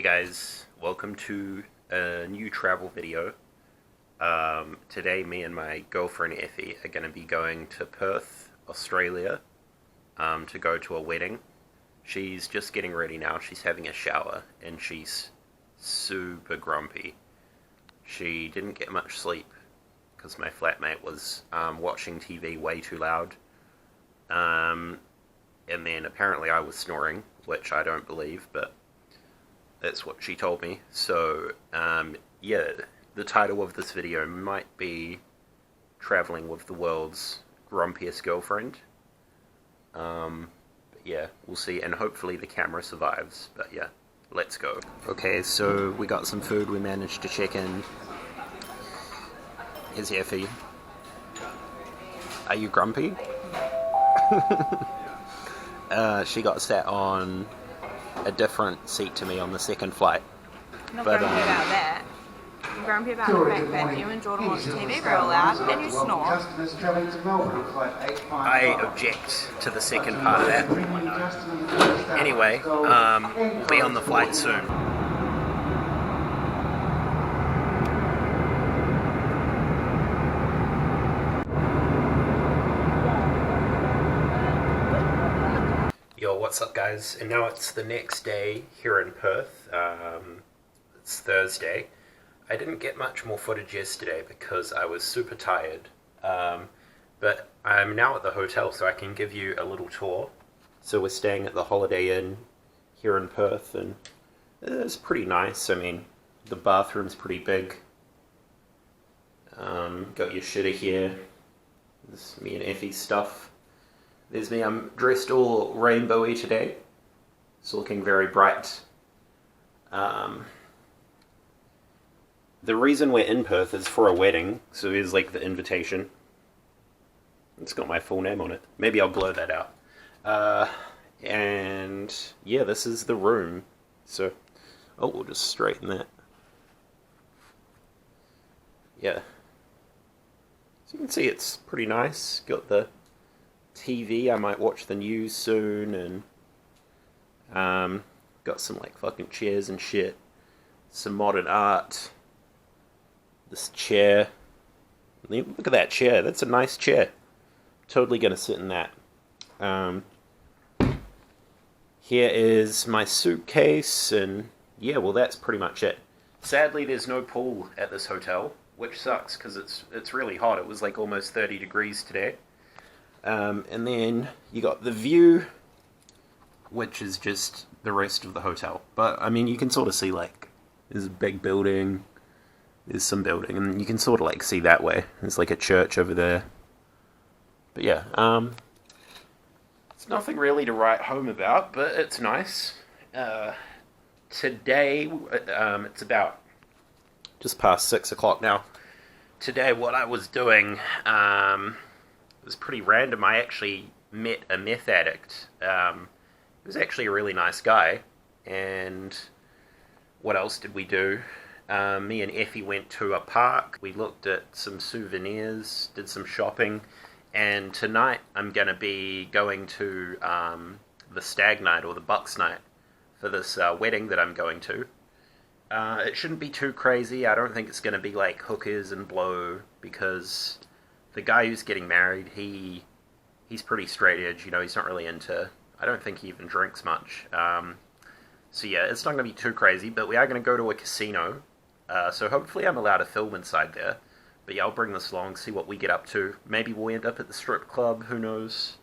guys, welcome to a new travel video. Today me and my girlfriend Effie are going to be going to Perth, Australia, to go to a wedding. She's just getting ready now, she's having a shower, and she's super grumpy. She didn't get much sleep, because my flatmate was watching TV way too loud. And then apparently I was snoring, which I don't believe, but that's what she told me. So, yeah, the title of this video might be Traveling with the World's Grumpiest Girlfriend. But yeah, we'll see, and hopefully the camera survives, but yeah, let's go. Okay, so we got some food, we managed to check in. Here's Effie. Are you grumpy? She got sat on a different seat to me on the second flight. I'm not grumpy about that. I'm grumpy about the fact that you and Jordan watch TV real loud and you snore. I object to the second part of that. Anyway, we'll be on the flight soon. Yo, what's up guys? And now it's the next day here in Perth. It's Thursday. I didn't get much more footage yesterday because I was super tired. But I'm now at the hotel, so I can give you a little tour. So we're staying at the Holiday Inn here in Perth, and it's pretty nice. I mean, the bathroom's pretty big. Got your shitter here. This is me and Effie's stuff. There's me, I'm dressed all rainbowy today. It's looking very bright. The reason we're in Perth is for a wedding, so here's like the invitation. It's got my full name on it. Maybe I'll blur that out. And yeah, this is the room. So, oh, we'll just straighten that. Yeah. So you can see it's pretty nice. Got the TV, I might watch the news soon, and got some like fucking chairs and shit, some modern art, this chair, look at that chair, that's a nice chair, totally gonna sit in that. Here is my suitcase, and yeah, well that's pretty much it. Sadly there's no pool at this hotel, which sucks because it's really hot. It was like almost 30 degrees today. And then you got the view, which is just the rest of the hotel. But, I mean, you can sort of see, like, there's a big building, there's some building, and you can sort of, like, see that way. There's, like, a church over there. But, yeah, it's nothing really to write home about, but it's nice. Today, it's about just past 6 o'clock now. Today, what I was doing, it was pretty random. I actually met a meth addict. He was actually a really nice guy. And what else did we do? Me and Effie went to a park. We looked at some souvenirs, did some shopping. And tonight I'm going to be going to the stag night or the bucks night for this wedding that I'm going to. It shouldn't be too crazy. I don't think it's going to be like hookers and blow, because the guy who's getting married, he's pretty straight edge, you know, he's not really into, I don't think he even drinks much. So yeah, it's not going to be too crazy, but we are going to go to a casino, so hopefully I'm allowed to film inside there. But yeah, I'll bring this along, see what we get up to. Maybe we'll end up at the strip club, who knows.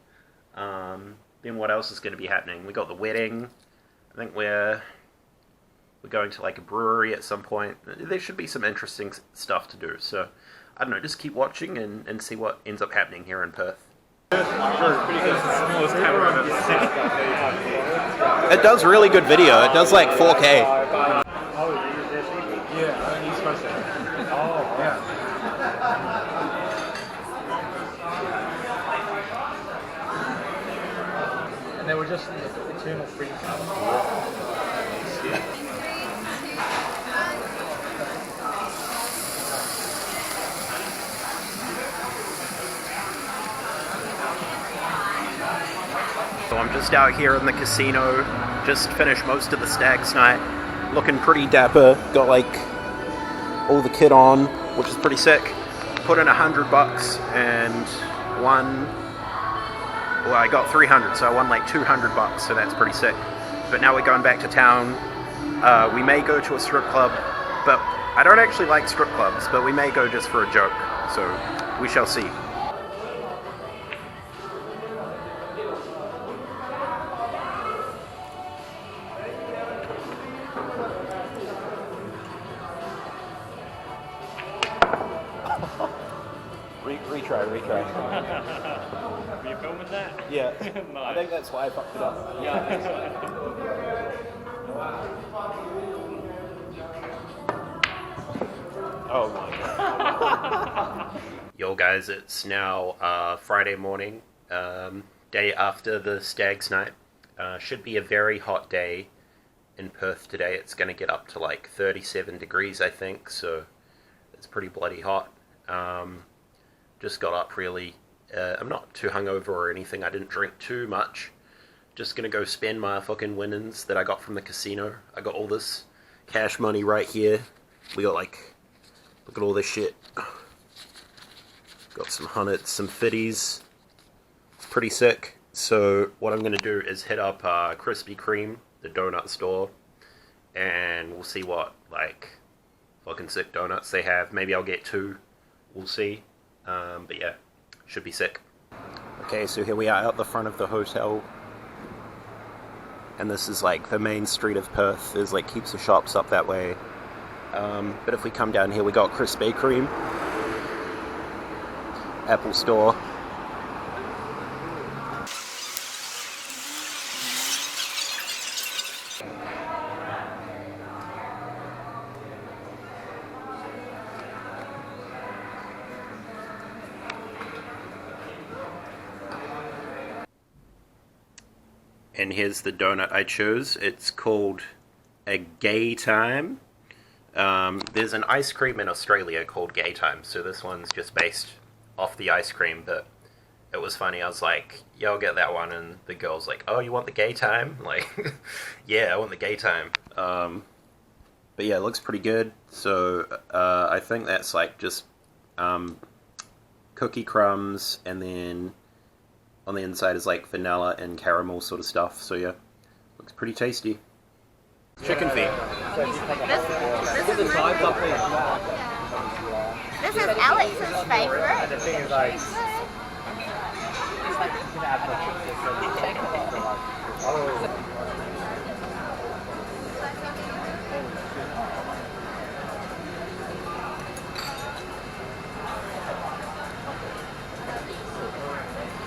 Then what else is going to be happening? We got the wedding, I think we're going to like a brewery at some point. There should be some interesting stuff to do, so I don't know, just keep watching and see what ends up happening here in Perth. It does really good video. It does like 4K. And they were just eternal freaks. So I'm just out here in the casino, just finished most of the stag's night. looking pretty dapper. Got like all the kit on, which is pretty sick. Put in $100 and won. Well, I got 300, so I won like $200, so that's pretty sick. But now we're going back to town. We may go to a strip club, but I don't actually like strip clubs, but we may go just for a joke, so we shall see. Retry. Were you filming that? Yeah. No. I think that's why I fucked it up. Yeah, I think so. Oh my god. Yo guys, it's now Friday morning, day after the Stag's Night. Should be a very hot day in Perth today. It's going to get up to like 37 degrees, I think, so it's pretty bloody hot. Just got up really. I'm not too hungover or anything. I didn't drink too much. Just gonna go spend my fucking winnings that I got from the casino. I got all this cash money right here. We got like, look at all this shit. Got some hundreds, some fitties. It's pretty sick. So what I'm gonna do is hit up Krispy Kreme, the donut store, and we'll see what like fucking sick donuts they have. Maybe I'll get 2. We'll see. But yeah, should be sick. Okay, so here we are out the front of the hotel. And this is like the main street of Perth. There's like heaps of shops up that way. But if we come down here, we got Krispy Kreme, Apple Store. And here's the donut I chose. It's called a Gay Time. There's an ice cream in Australia called Gay Time, so this one's just based off the ice cream, but it was funny. I was like, yeah, I'll get that one, and the girl's like, oh, you want the Gay Time? Like, yeah, I want the Gay Time. But yeah, it looks pretty good. So I think that's like just cookie crumbs, and then on the inside is like vanilla and caramel sort of stuff. So yeah, looks pretty tasty. Chicken feet. This is Alex's favorite. And the thing is like,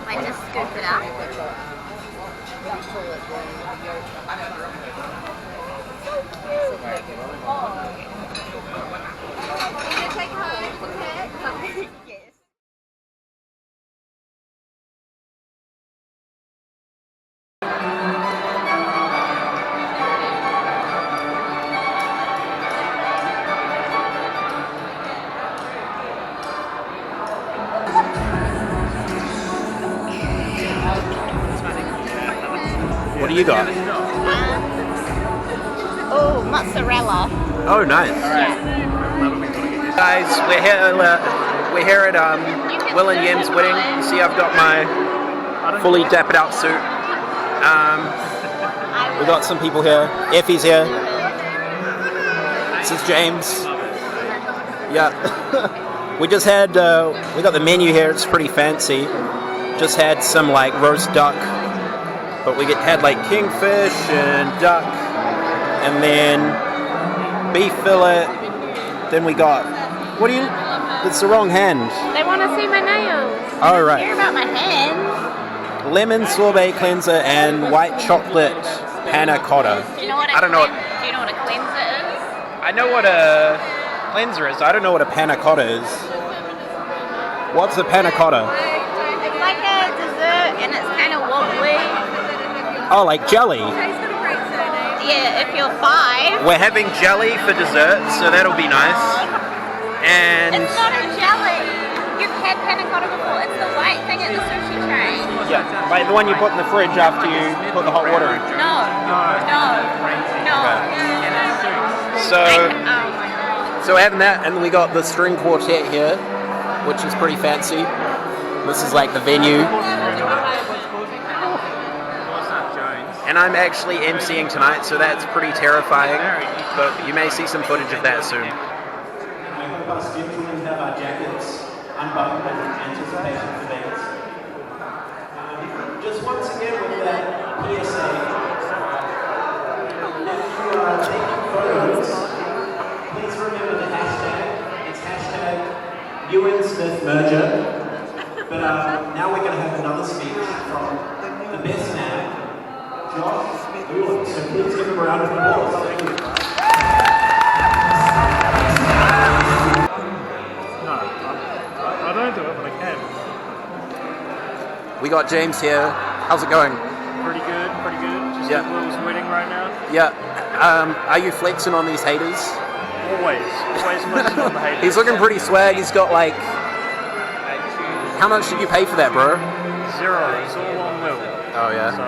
I just scoop it up. Yes. What do you got? Oh, mozzarella. Oh, nice. Guys, we're here at Will and Yem's wedding. You see, I've got my fully dappered out suit. We got some people here. Effie's here. This is James. Yeah. We just had we got the menu here. It's pretty fancy. Just had some like roast duck, but we had like kingfish and duck, and then beef fillet. Then we got, what do you? It's the wrong hand. They want to see my nails. All right. Care about my hands. Lemon sorbet cleanser and white chocolate panna cotta. Do you know what I don't know. Do you know what a cleanser is? I know what a cleanser is. I don't know what a panna cotta is. What's a panna cotta? It's like a dessert and it's kind of wobbly. Oh, like jelly. Yeah, if you're 5. We're having jelly for dessert, so that'll be nice. And It's not a jelly. You've had panna cotta before. It's the white thing at the sushi tray. yeah, like the one you put in the fridge after you put the hot water in. No. So we're having that, and we got the string quartet here, which is pretty fancy. This is like the venue. And I'm actually emceeing tonight, so that's pretty terrifying. But you may see some footage of that soon. I hope our students have our jackets unbuttoned in anticipation for these. Just once again with that PSA, if you are taking photos, please remember the hashtag. It's hashtag UNSmithMerger. But now we're going to have another speech from the best man, Josh Smith. So please give him a round of applause. Thank you. No, I don't do it, but I can. We got James here. How's it going? Pretty good, pretty good. Just Yeah. at Will's wedding right now. Yeah. Are you flexing on these haters? Always flexing on the haters. He's looking pretty swag. He's got like... How much did you pay for that, bro? 0. It's all on Will. Oh, yeah. So.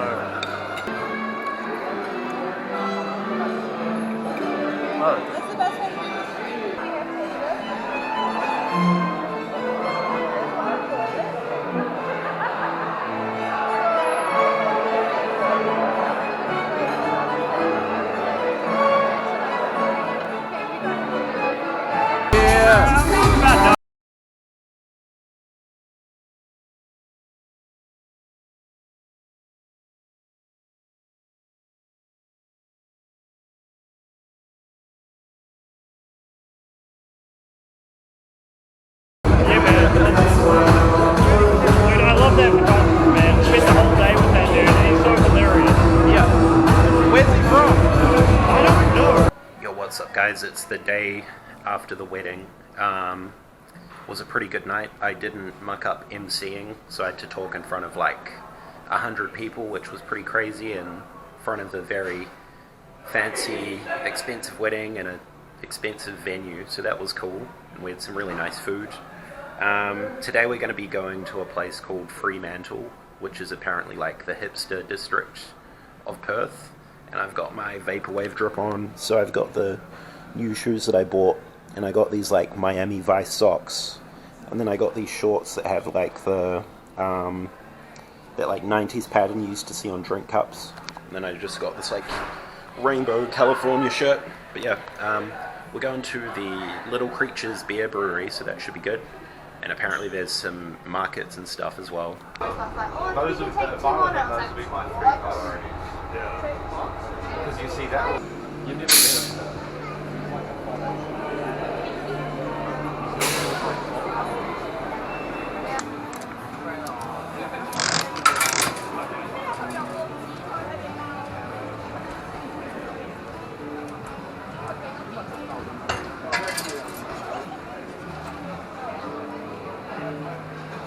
What's the best way to do Yeah. Yeah, man. Dude, I love that photographer, man. Spent the whole day with that dude. He's so hilarious. Yeah. Where's he from? I don't know. Yo, what's up, guys? It's the day after the wedding. Was a pretty good night. I didn't muck up emceeing, so I had to talk in front of like 100 people, which was pretty crazy, in front of a very fancy, expensive wedding and an expensive venue, so that was cool. And we had some really nice food. Today we're going to be going to a place called Fremantle, which is apparently like the hipster district of Perth. And I've got my vaporwave drip on, so I've got the new shoes that I bought, and I got these like Miami Vice socks, and then I got these shorts that have like the that like 90s pattern you used to see on drink cups, and then I just got this like rainbow California shirt. But yeah, we're going to the Little Creatures beer brewery, so that should be good. And apparently there's some markets and stuff as well. Those are the violet, those would be my favorite colour already. Yeah. Because you see that, you've never been.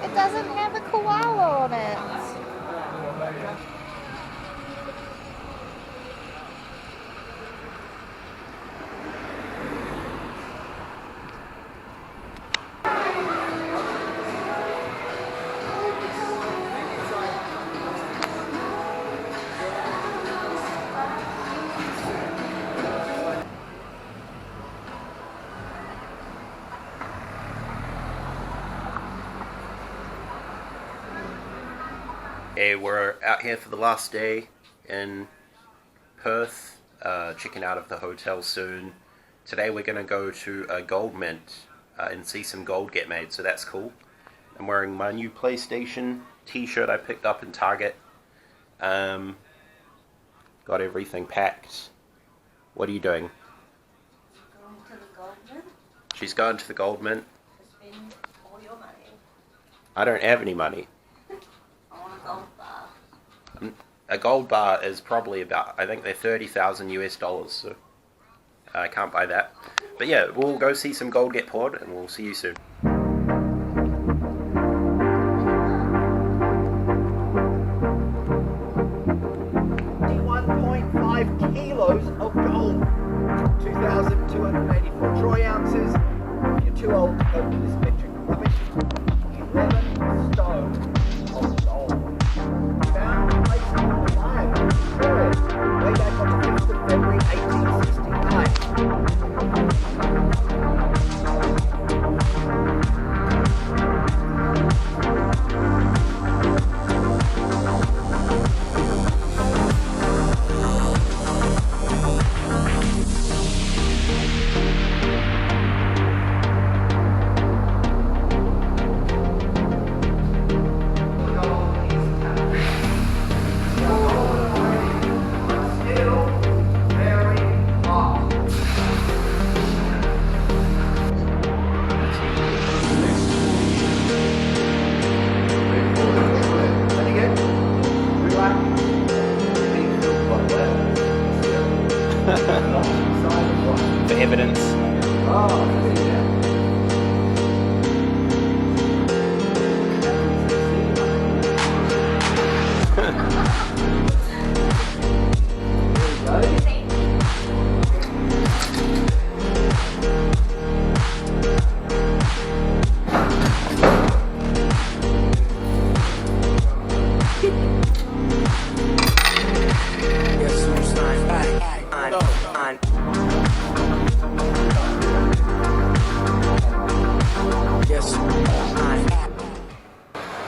It doesn't have a koala on it. Hey, we're out here for the last day in Perth, checking out of the hotel soon. Today we're going to go to a gold mint and see some gold get made, so that's cool. I'm wearing my new PlayStation t-shirt I picked up in Target. Got everything packed. What are you doing? Going to the gold mint She's going to the gold mint. to spend all your money. I don't have any money. I want a gold bar. A gold bar is probably about, I think they're 30,000 US dollars, so I can't buy that. But yeah, we'll go see some gold get poured, and we'll see you soon. 1.5 kilos of gold, 2,284 troy ounces. If you're too old to go to this metric rubbish, 11 stone of gold. Found in a place called Cyan, Victoria, way back on the 5th of February 1869. For evidence.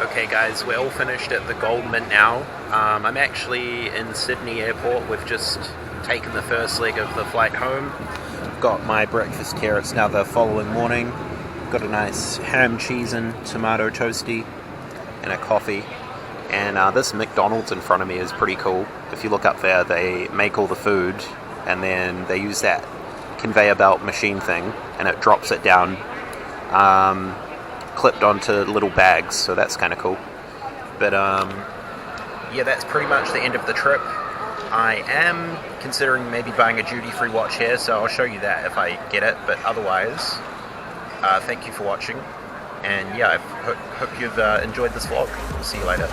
Okay guys, we're all finished at the Gold Mint now. I'm actually in Sydney Airport. We've just taken the first leg of the flight home. Got my breakfast here. It's now the following morning. Got a nice ham, cheese and tomato toasty and a coffee. And this McDonald's in front of me is pretty cool. If you look up there, they make all the food and then they use that conveyor belt machine thing and it drops it down clipped onto little bags, so that's kind of cool. But yeah, that's pretty much the end of the trip. I am considering maybe buying a duty-free watch here, so I'll show you that if I get it, but otherwise thank you for watching, and yeah, I hope you've enjoyed this vlog. We'll see you later.